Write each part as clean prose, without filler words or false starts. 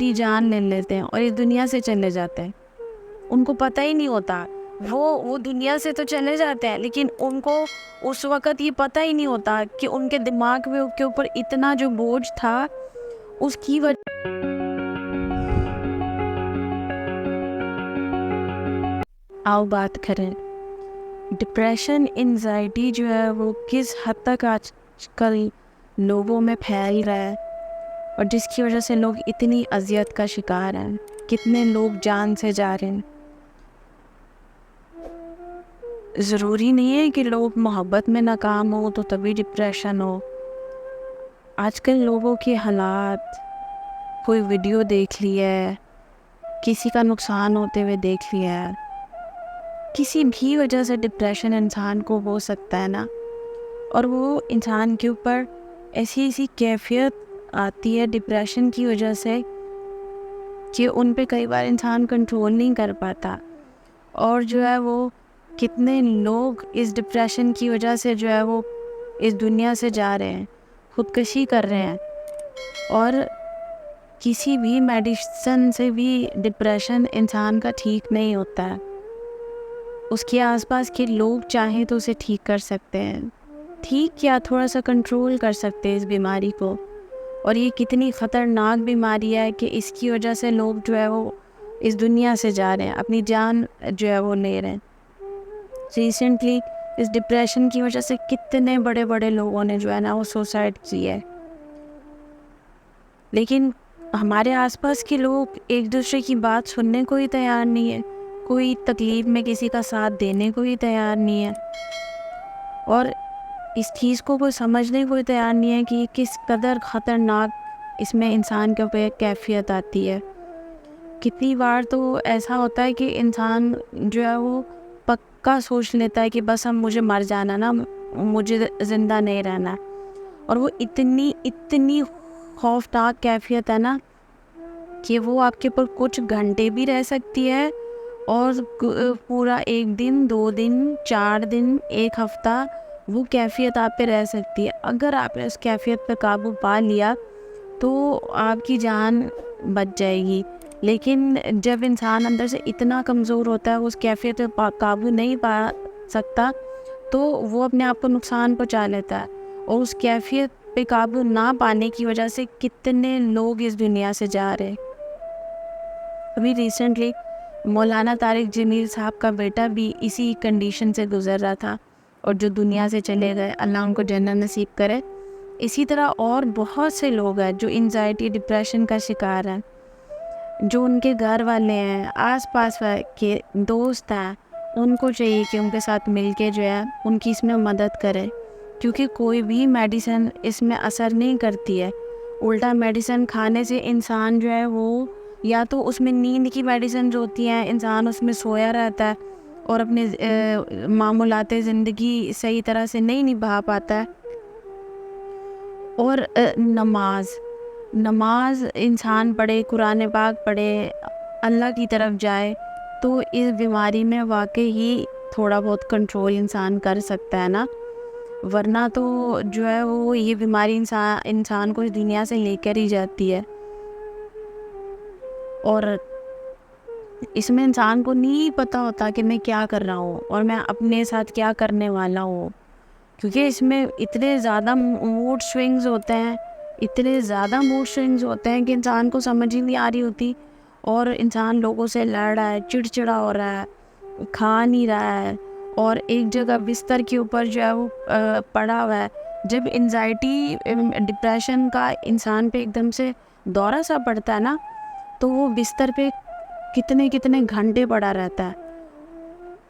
اپنی جان لے لیتے ہیں اور اس دنیا سے چلے جاتے ہیں. ان کو پتہ ہی نہیں ہوتا. وہ دنیا سے تو چلے جاتے ہیں لیکن ان کو اس وقت یہ پتہ ہی نہیں ہوتا کہ ان کے دماغ میں کے اوپر اتنا جو بوجھ تھا اس کی وجہ. آؤ بات کریں ڈپریشن انزائٹی جو ہے وہ کس حد تک آج کل لوگوں میں پھیل رہا ہے اور جس کی وجہ سے لوگ اتنی اذیت کا شکار ہیں. کتنے لوگ جان سے جا رہے ہیں. ضروری نہیں ہے کہ لوگ محبت میں ناکام ہو تو تبھی ڈپریشن ہو. آج کل لوگوں کے حالات، کوئی ویڈیو دیکھ لی ہے، کسی کا نقصان ہوتے ہوئے دیکھ لیا ہے، کسی بھی وجہ سے ڈپریشن انسان کو ہو سکتا ہے نا. اور وہ انسان کے اوپر ایسی کیفیت آتی ہے ڈپریشن کی وجہ سے کہ ان پہ کئی بار انسان کنٹرول نہیں کر پاتا. اور جو ہے وہ کتنے لوگ اس ڈپریشن کی وجہ سے جو ہے وہ اس دنیا سے جا رہے ہیں، خودکشی کر رہے ہیں. اور کسی بھی میڈیسن سے بھی ڈپریشن انسان کا ٹھیک نہیں ہوتا ہے. اس کے آس پاس کے لوگ چاہیں تو اسے ٹھیک کر سکتے ہیں، ٹھیک کیا تھوڑا سا کنٹرول کر سکتے ہیں اس بیماری کو. اور یہ کتنی خطرناک بیماری ہے کہ اس کی وجہ سے لوگ جو ہے وہ اس دنیا سے جا رہے ہیں، اپنی جان جو ہے وہ لے رہے ہیں. ریسنٹلی اس ڈپریشن کی وجہ سے کتنے بڑے بڑے لوگوں نے جو ہے نا وہ سوسائڈ کی ہے. لیکن ہمارے آس پاس کے لوگ ایک دوسرے کی بات سننے کو ہی تیار نہیں ہے، کوئی تکلیف میں کسی کا ساتھ دینے کو ہی تیار نہیں ہے. اور اس چیز کو کوئی سمجھنے کو ہی تیار نہیں ہے کہ یہ کس قدر خطرناک اس میں انسان کے اوپر کیفیت آتی ہے. کتنی بار تو ایسا ہوتا ہے کہ انسان جو ہے وہ پکا سوچ لیتا ہے کہ بس اب مجھے مر جانا نا، مجھے زندہ نہیں رہنا. اور وہ اتنی خوفناک کیفیت ہے نا کہ وہ آپ کے اوپر کچھ گھنٹے بھی رہ سکتی ہے اور پورا 1 دن 2 دن 4 دن 1 ہفتہ وہ کیفیت آپ پہ رہ سکتی ہے. اگر آپ نے اس کیفیت پہ قابو پا لیا تو آپ کی جان بچ جائے گی. لیکن جب انسان اندر سے اتنا کمزور ہوتا ہے اس کیفیت پہ قابو نہیں پا سکتا تو وہ اپنے آپ کو نقصان پہنچا لیتا ہے. اور اس کیفیت پہ قابو نہ پانے کی وجہ سے کتنے لوگ اس دنیا سے جا رہے. ابھی ریسنٹلی مولانا طارق جمیل صاحب کا بیٹا بھی اسی کنڈیشن سے گزر رہا تھا اور جو دنیا سے چلے گئے، اللہ ان کو جنت نصیب کرے. اسی طرح اور بہت سے لوگ ہیں جو انزائٹی ڈپریشن کا شکار ہیں، جو ان کے گھر والے ہیں، آس پاس کے دوست ہیں، ان کو چاہیے کہ ان کے ساتھ مل کے جو ہے ان کی اس میں مدد کرے. کیونکہ کوئی بھی میڈیسن اس میں اثر نہیں کرتی ہے. الٹا میڈیسن کھانے سے انسان جو ہے وہ یا تو اس میں نیند کی میڈیسن جو ہوتی ہیں انسان اس میں سویا رہتا ہے اور اپنے معمولات زندگی صحیح طرح سے نہیں نبھا پاتا ہے. اور نماز انسان پڑھے، قرآن پاک پڑھے، اللہ کی طرف جائے تو اس بیماری میں واقعی ہی تھوڑا بہت کنٹرول انسان کر سکتا ہے نا. ورنہ تو جو ہے وہ یہ بیماری انسان کو اس دنیا سے لے کر ہی جاتی ہے. اور اس میں انسان کو نہیں پتہ ہوتا کہ میں کیا کر رہا ہوں اور میں اپنے ساتھ کیا کرنے والا ہوں. کیونکہ اس میں اتنے زیادہ موڈ سوئنگز ہوتے ہیں، کہ انسان کو سمجھ ہی نہیں آ رہی ہوتی. اور انسان لوگوں سے لڑ رہا ہے، چڑچڑا ہو رہا ہے، کھا نہیں رہا ہے اور ایک جگہ بستر کے اوپر جو ہے وہ پڑا ہوا ہے. جب انزائٹی ڈپریشن کا انسان پہ ایک دم سے دورہ سا پڑتا ہے نا تو وہ بستر پہ کتنے گھنٹے پڑا رہتا ہے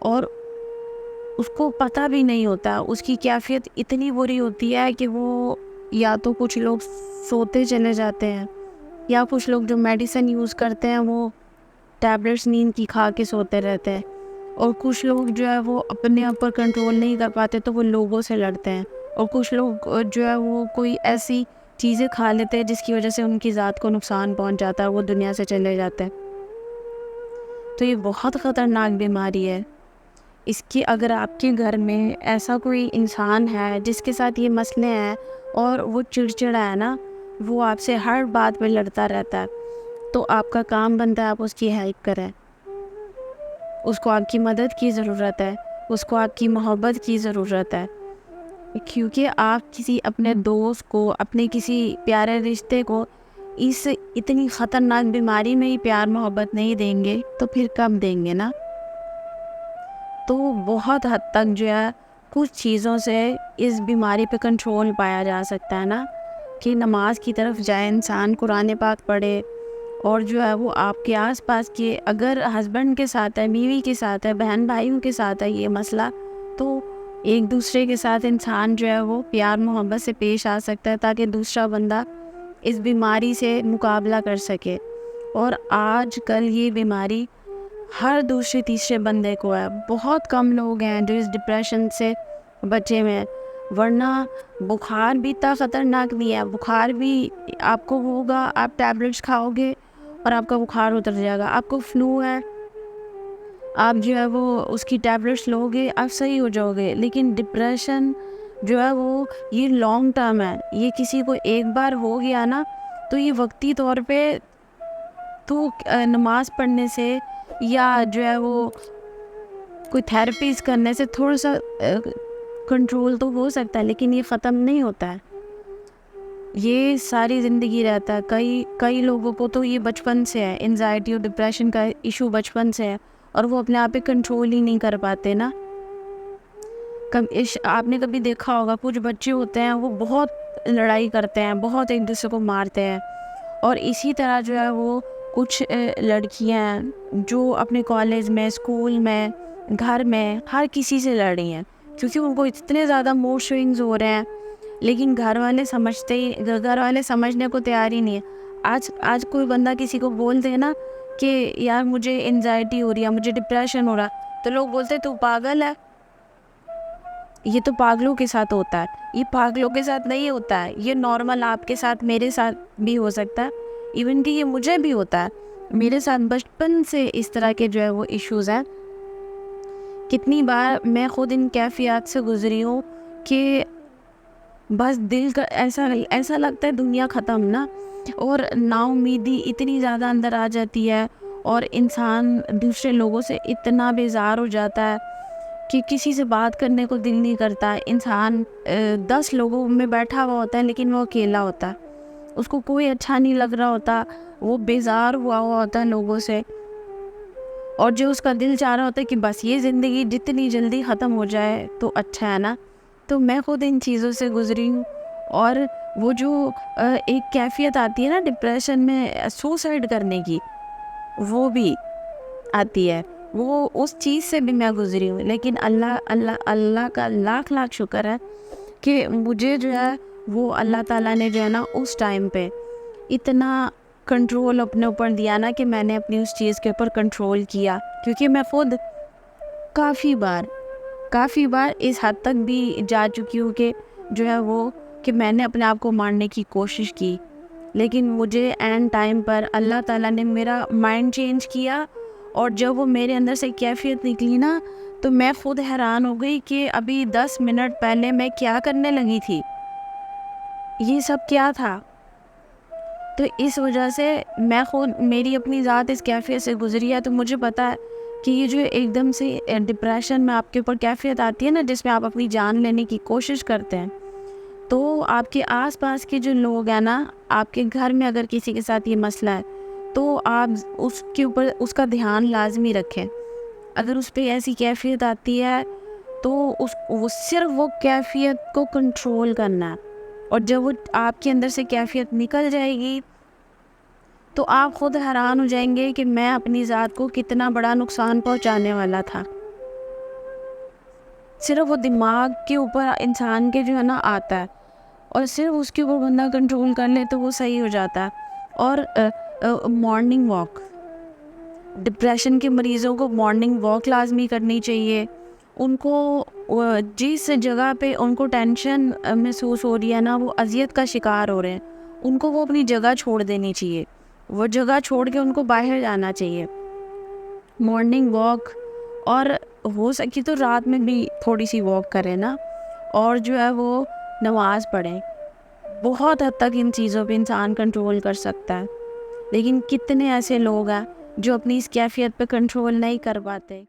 اور اس کو پتہ بھی نہیں ہوتا. اس کی کیفیت اتنی بری ہوتی ہے کہ وہ یا تو کچھ لوگ سوتے چلے جاتے ہیں یا کچھ لوگ جو میڈیسن یوز کرتے ہیں وہ ٹیبلٹس نیند کی کھا کے سوتے رہتے ہیں. اور کچھ لوگ جو ہے وہ اپنے اوپر کنٹرول نہیں کر پاتے تو وہ لوگوں سے لڑتے ہیں. اور کچھ لوگ جو ہے وہ کوئی ایسی چیزیں کھا لیتے ہیں جس کی وجہ سے ان کی ذات کو نقصان پہنچ جاتا ہے، وہ دنیا سے چلے جاتے ہیں. تو یہ بہت خطرناک بیماری ہے. اس کی اگر آپ کے گھر میں ایسا کوئی انسان ہے جس کے ساتھ یہ مسئلے ہیں اور وہ چڑچڑا ہے نا، وہ آپ سے ہر بات پہ لڑتا رہتا ہے تو آپ کا کام بنتا ہے آپ اس کی ہیلپ کریں. اس کو آپ کی مدد کی ضرورت ہے, اس کو آپ کی محبت کی ضرورت ہے, کیونکہ آپ کسی اپنے دوست کو, اپنے کسی پیارے رشتے کو اس اتنی خطرناک بیماری میں ہی پیار محبت نہیں دیں گے تو پھر کب دیں گے نا. تو بہت حد تک جو ہے کچھ چیزوں سے اس بیماری پہ کنٹرول پایا جا سکتا ہے نا, کہ نماز کی طرف جائے انسان, قرآن پاک پڑھے, اور جو ہے وہ آپ کے آس پاس کے, اگر ہسبینڈ کے ساتھ ہے, بیوی کے ساتھ ہے, بہن بھائیوں کے ساتھ ہے یہ مسئلہ, تو ایک دوسرے کے ساتھ انسان جو ہے وہ پیار محبت سے پیش آ سکتا ہے تاکہ دوسرا بندہ اس بیماری سے مقابلہ کر سکے. اور آج کل یہ بیماری ہر دوسرے تیسرے بندے کو ہے. بہت کم لوگ ہیں جو اس ڈپریشن سے بچے ہوئے ہیں, ورنہ بخار بھی اتنا خطرناک نہیں ہے. بخار بھی آپ کو ہوگا, آپ ٹیبلٹس کھاؤ گے اور آپ کا بخار اتر جائے گا. آپ کو فلو ہے, آپ جو ہے وہ اس کی ٹیبلٹس لو گے, آپ صحیح ہو جاؤ گے. لیکن ڈپریشن جو ہے وہ یہ لانگ ٹرم ہے. یہ کسی کو ایک بار ہو گیا نا تو یہ وقتی طور پہ تو نماز پڑھنے سے یا جو ہے وہ کوئی تھیراپیز کرنے سے تھوڑا سا کنٹرول تو ہو سکتا ہے, لیکن یہ ختم نہیں ہوتا ہے, یہ ساری زندگی رہتا ہے. کئی لوگوں کو تو یہ بچپن سے ہے, انزائٹی اور ڈپریشن کا ایشو بچپن سے ہے, اور وہ اپنے آپ پہ کنٹرول ہی نہیں کر پاتے نا. آپ نے کبھی دیکھا ہوگا کچھ بچے ہوتے ہیں وہ بہت لڑائی کرتے ہیں, بہت ایک دوسرے کو مارتے ہیں, اور اسی طرح جو ہے وہ کچھ لڑکیاں جو اپنے کالج میں, اسکول میں, گھر میں ہر کسی سے لڑ رہی ہیں کیونکہ ان کو اتنے زیادہ موڈ سوئنگز ہو رہے ہیں. لیکن گھر والے سمجھنے کو تیار ہی نہیں ہے. آج کوئی بندہ کسی کو بول دے نا کہ یار مجھے انزائٹی ہو رہی ہے, مجھے ڈپریشن ہو رہا, تو لوگ بولتے تو پاگل ہے. یہ تو پاگلوں کے ساتھ ہوتا ہے, یہ پاگلوں کے ساتھ نہیں ہوتا ہے, یہ نارمل آپ کے ساتھ, میرے ساتھ بھی ہو سکتا ہے, ایون کہ یہ مجھے بھی ہوتا ہے. میرے ساتھ بچپن سے اس طرح کے جو ہے وہ ایشوز ہیں. کتنی بار میں خود ان کیفیات سے گزری ہوں کہ بس دل کا ایسا لگتا ہے دنیا ختم نا, اور نا امیدی اتنی زیادہ اندر آ جاتی ہے, اور انسان دوسرے لوگوں سے اتنا بیزار ہو جاتا ہے کہ کسی سے بات کرنے کو دل نہیں کرتا. انسان 10 لوگوں میں بیٹھا ہوا ہوتا ہے لیکن وہ اکیلا ہوتا ہے, اس کو کوئی اچھا نہیں لگ رہا ہوتا, وہ بیزار ہوا ہوتا ہے لوگوں سے, اور جو اس کا دل چاہ رہا ہوتا ہے کہ بس یہ زندگی جتنی جلدی ختم ہو جائے تو اچھا ہے نا. تو میں خود ان چیزوں سے گزری ہوں. اور وہ جو ایک کیفیت آتی ہے نا ڈپریشن میں سوسائڈ کرنے کی, وہ بھی آتی ہے, وہ اس چیز سے بھی میں گزری ہوں. لیکن اللہ کا لاکھ شکر ہے کہ مجھے جو ہے وہ اللہ تعالیٰ نے جو ہے نا اس ٹائم پہ اتنا کنٹرول اپنے اوپر دیا نا کہ میں نے اپنی اس چیز کے اوپر کنٹرول کیا. کیونکہ میں خود کافی بار اس حد تک بھی جا چکی ہوں کہ جو ہے وہ کہ میں نے اپنے آپ کو مارنے کی کوشش کی, لیکن مجھے اینڈ ٹائم پر اللہ تعالیٰ نے میرا مائنڈ چینج کیا, اور جب وہ میرے اندر سے کیفیت نکلی نا تو میں خود حیران ہو گئی کہ ابھی 10 منٹ پہلے میں کیا کرنے لگی تھی, یہ سب کیا تھا. تو اس وجہ سے میں خود, میری اپنی ذات اس کیفیت سے گزری ہے, تو مجھے پتا ہے کہ یہ جو ایک دم سے ڈپریشن میں آپ کے اوپر کیفیت آتی ہے نا جس میں آپ اپنی جان لینے کی کوشش کرتے ہیں, تو آپ کے آس پاس کے جو لوگ ہیں نا, آپ کے گھر میں اگر کسی کے ساتھ یہ مسئلہ ہے تو آپ اس کے اوپر اس کا دھیان لازمی رکھیں. اگر اس پہ ایسی کیفیت آتی ہے تو وہ صرف وہ کیفیت کو کنٹرول کرنا ہے, اور جب وہ آپ کے اندر سے کیفیت نکل جائے گی تو آپ خود حیران ہو جائیں گے کہ میں اپنی ذات کو کتنا بڑا نقصان پہنچانے والا تھا. صرف وہ دماغ کے اوپر انسان کے جو ہے نا آتا ہے, اور صرف اس کے اوپر بندہ کنٹرول کر لے تو وہ صحیح ہو جاتا ہے. اور مارننگ واک, ڈپریشن کے مریضوں کو مارننگ واک لازمی کرنی چاہیے. ان کو جس جگہ پہ ان کو ٹینشن محسوس ہو رہی ہے نا, وہ اذیت کا شکار ہو رہے ہیں, ان کو وہ اپنی جگہ چھوڑ دینی چاہیے, وہ جگہ چھوڑ کے ان کو باہر جانا چاہیے. مارننگ واک, اور ہو سکی تو رات میں بھی تھوڑی سی واک کریں نا, اور جو ہے وہ نماز پڑھیں. بہت حد تک ان چیزوں پہ انسان کنٹرول کر سکتا ہے. لیکن کتنے ایسے لوگ ہیں جو اپنی اس کیفیت پہ کنٹرول نہیں کر پاتے.